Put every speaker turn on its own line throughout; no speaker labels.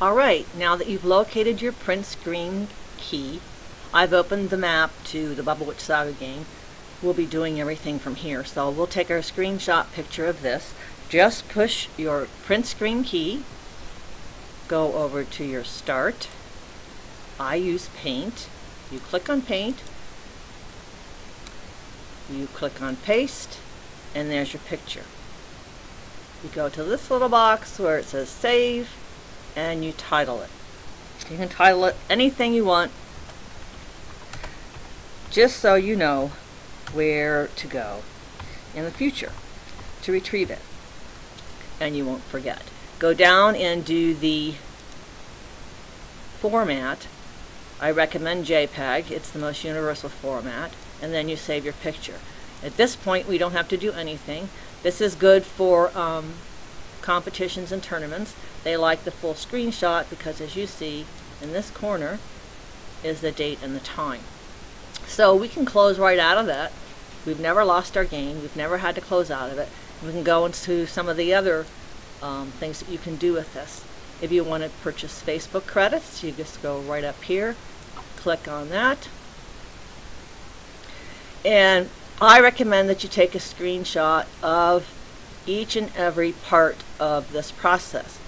Alright, now that you've located your print screen key, I've opened the map to the Bubble Witch Saga game. We'll be doing everything from here. So we'll take our screenshot picture of this. Just push your print screen key, go over to your start. I use paint. You click on paint, you click on paste, and there's your picture. You go to this little box where it says save, and you title it. You can title it anything you want, just so you know where to go in the future to retrieve it, and you won't forget. Go down and do the format. I recommend JPEG. It's the most universal format, and then you save your picture. At this point, we don't have to do anything. This is good for competitions and tournaments. They like the full screenshot because, as you see in this corner, is the date and the time. So we can close right out of that. We've never lost our game. We've never had to close out of it. We can go into some of the other things that you can do with this. If you want to purchase Facebook credits, you just go right up here, click on that, and I recommend that you take a screenshot of each and every part of this process,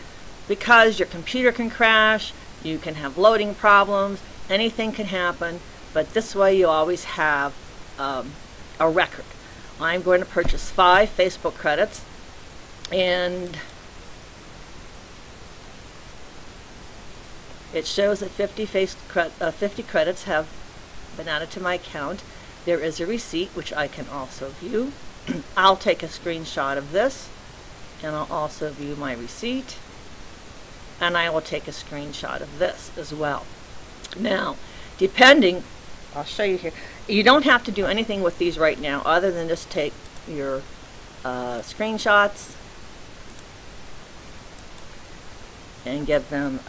because your computer can crash, you can have loading problems, anything can happen, but this way you always have a record. I'm going to purchase 5 Facebook credits, and it shows that 50 credits have been added to my account. There is a receipt, which I can also view. I'll take a screenshot of this, and I'll also view my receipt, and I will take a screenshot of this as well. Now, depending, I'll show you here. You don't have to do anything with these right now other than just take your screenshots and give them,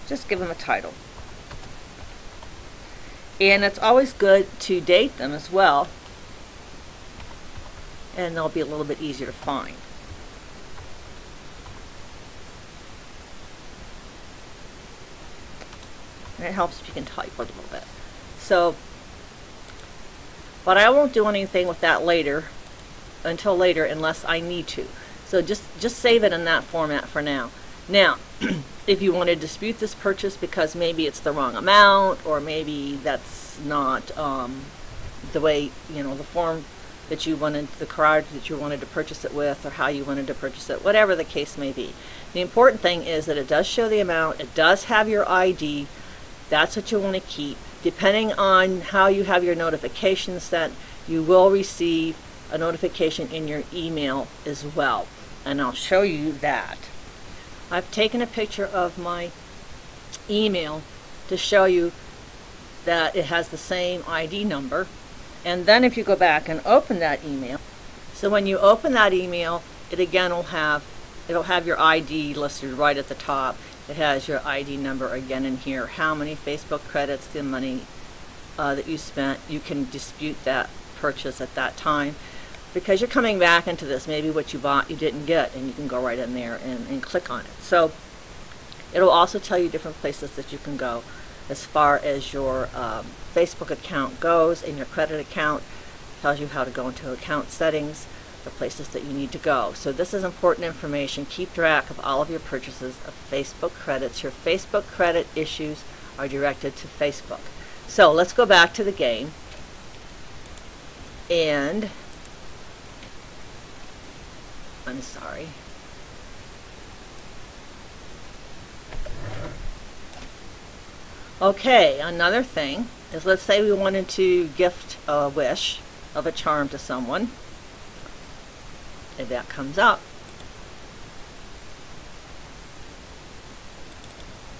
just give them a title. And it's always good to date them as well, and they'll be a little bit easier to find. And it helps if you can type a little bit. So, but I won't do anything with that later, until later, unless I need to. So just save it in that format for now. Now, if you want to dispute this purchase because maybe it's the wrong amount, or maybe that's not the way, you know, the form that you wanted, the card that you wanted to purchase it with, or how you wanted to purchase it, whatever the case may be. The important thing is that it does show the amount, it does have your ID. That's what you want to keep. Depending on how you have your notifications set, you will receive a notification in your email as well, and I'll show you that. I've taken a picture of my email to show you that it has the same ID number. And then if you go back and open that email, so when you open that email, it again will have, it'll have your ID listed right at the top. It has your ID number again in here, how many Facebook credits, the money that you spent. You can dispute that purchase at that time, because you're coming back into this, maybe what you bought you didn't get, and you can go right in there and click on it. So it'll also tell you different places that you can go as far as your Facebook account goes, and your credit account tells you how to go into account settings, the places that you need to go. So this is important information. Keep track of all of your purchases of Facebook credits. Your Facebook credit issues are directed to Facebook. So let's go back to the game, and I'm sorry. Okay, another thing is, let's say we wanted to gift a wish of a charm to someone. If that comes up,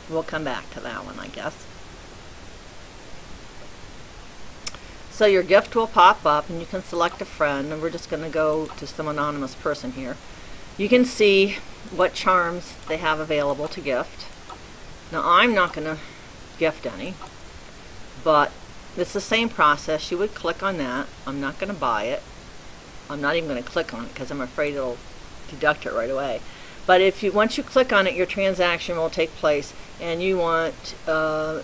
we'll come back to that one, I guess. So your gift will pop up, and you can select a friend, and we're just going to go to some anonymous person here. You can see what charms they have available to gift. Now, I'm not going to gift any, but it's the same process. You would click on that. I'm not going to buy it. I'm not even going to click on it because I'm afraid it'll deduct it right away. But if you once you click on it, your transaction will take place, and you want to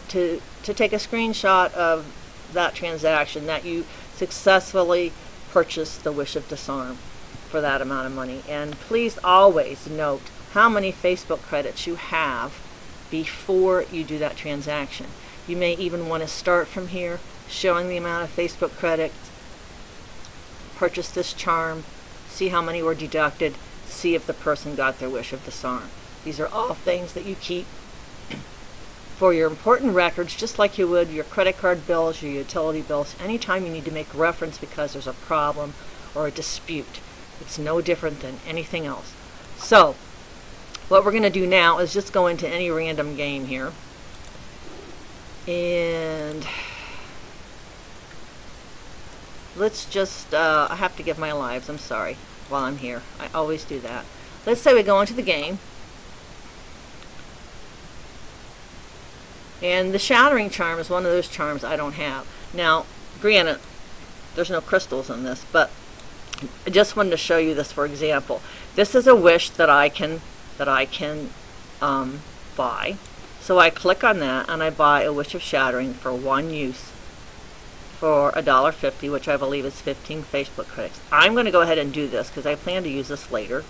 take a screenshot of that transaction that you successfully purchased the Wish of Disarm for that amount of money. And please always note how many Facebook credits you have before you do that transaction. You may even want to start from here, showing the amount of Facebook credits, purchase this charm, see how many were deducted, see if the person got their Wish of Disarm. These are all things that you keep for your important records, just like you would your credit card bills, your utility bills, anytime you need to make reference because there's a problem or a dispute. It's no different than anything else. So, what we're going to do now is just go into any random game here. And let's just, I have to give my lives, I'm sorry, while I'm here. I always do that. Let's say we go into the game. And the Shattering Charm is one of those charms I don't have. Now, granted, there's no crystals in this, but I just wanted to show you this for example. This is a wish that I can buy. So I click on that and I buy a Wish of Shattering for one use for $1.50, which I believe is 15 Facebook credits. I'm going to go ahead and do this because I plan to use this later.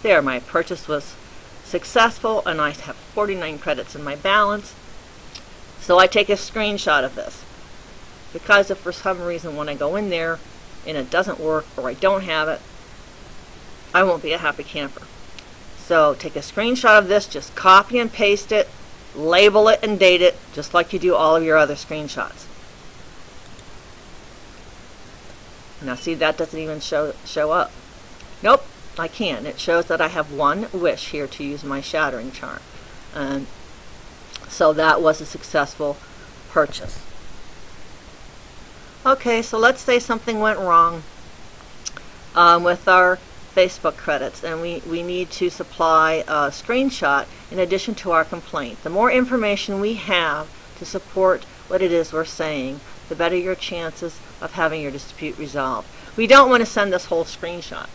There, my purchase was successful and I have 49 credits in my balance. So I take a screenshot of this, because if for some reason when I go in there and it doesn't work or I don't have it, I won't be a happy camper. So take a screenshot of this, just copy and paste it, label it and date it, just like you do all of your other screenshots. Now see, that doesn't even show up. Nope, I can. It shows that I have one wish here to use my Shattering Charm. And so that was a successful purchase. Okay, so let's say something went wrong with our Facebook credits, and we need to supply a screenshot in addition to our complaint. The more information we have to support what it is we're saying, the better your chances of having your dispute resolved. We don't want to send this whole screenshot.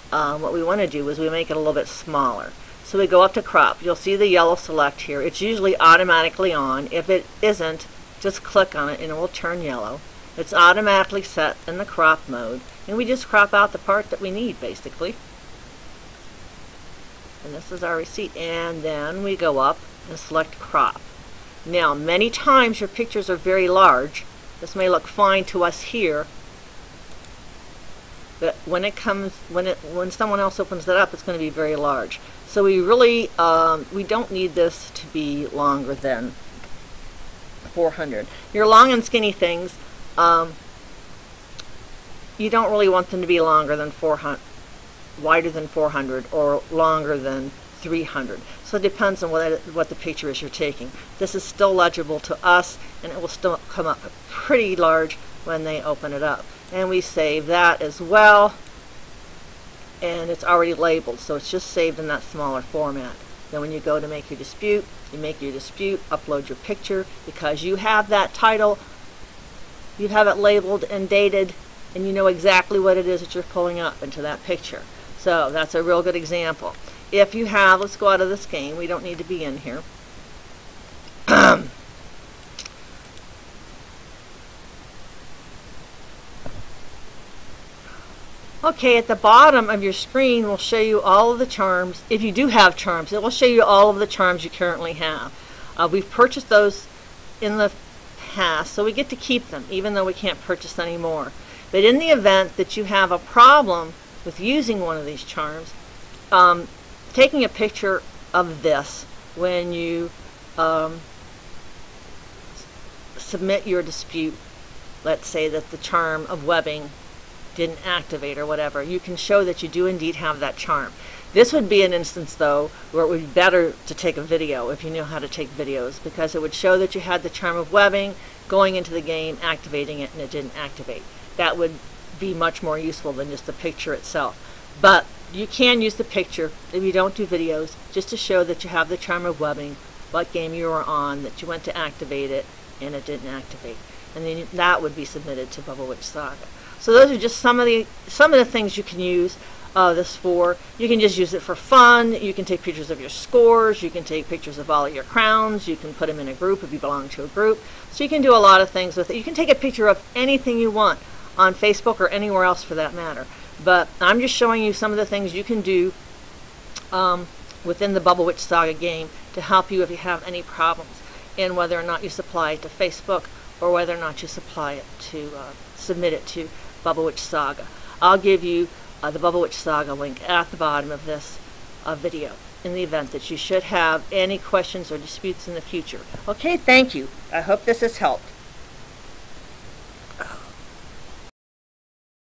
What we want to do is we make it a little bit smaller. So we go up to crop. You'll see the yellow select here. It's usually automatically on. If it isn't, just click on it and it will turn yellow. It's automatically set in the crop mode, and we just crop out the part that we need basically. And this is our receipt, and then we go up and select crop. Now many times your pictures are very large. This may look fine to us here, but when someone else opens it up, it's going to be very large. So we really we don't need this to be longer than 400. Your long and skinny things, you don't really want them to be longer than 400, wider than 400, or longer than 300. So it depends on what the picture is you're taking. This is still legible to us, and it will still come up pretty large when they open it up. And we save that as well, and it's already labeled, so it's just saved in that smaller format. Then when you go to make your dispute, you make your dispute, upload your picture, because you have that title, you have it labeled and dated, and you know exactly what it is that you're pulling up into that picture. So that's a real good example. If you have, let's go out of this game, we don't need to be in here. Okay, at the bottom of your screen will show you all of the charms. If you do have charms, it will show you all of the charms you currently have. We've purchased those in the past, so we get to keep them, even though we can't purchase any more. But in the event that you have a problem with using one of these charms, taking a picture of this when you submit your dispute, let's say that the charm of webbing didn't activate or whatever, you can show that you do indeed have that charm. This would be an instance, though, where it would be better to take a video if you know how to take videos, because it would show that you had the charm of webbing, going into the game, activating it, and it didn't activate. That would be much more useful than just the picture itself. But you can use the picture, if you don't do videos, just to show that you have the charm of webbing, what game you were on, that you went to activate it, and it didn't activate. And then that would be submitted to Bubble Witch Saga. So those are just some of the things you can use this for. You can just use it for fun. You can take pictures of your scores. You can take pictures of all of your crowns. You can put them in a group if you belong to a group. So you can do a lot of things with it. You can take a picture of anything you want on Facebook or anywhere else for that matter. But I'm just showing you some of the things you can do within the Bubble Witch Saga game to help you if you have any problems in whether or not you supply it to Facebook or whether or not you supply it to submit it to Bubble Witch Saga. I'll give you the Bubble Witch Saga link at the bottom of this video in the event that you should have any questions or disputes in the future. Okay, thank you. I hope this has helped.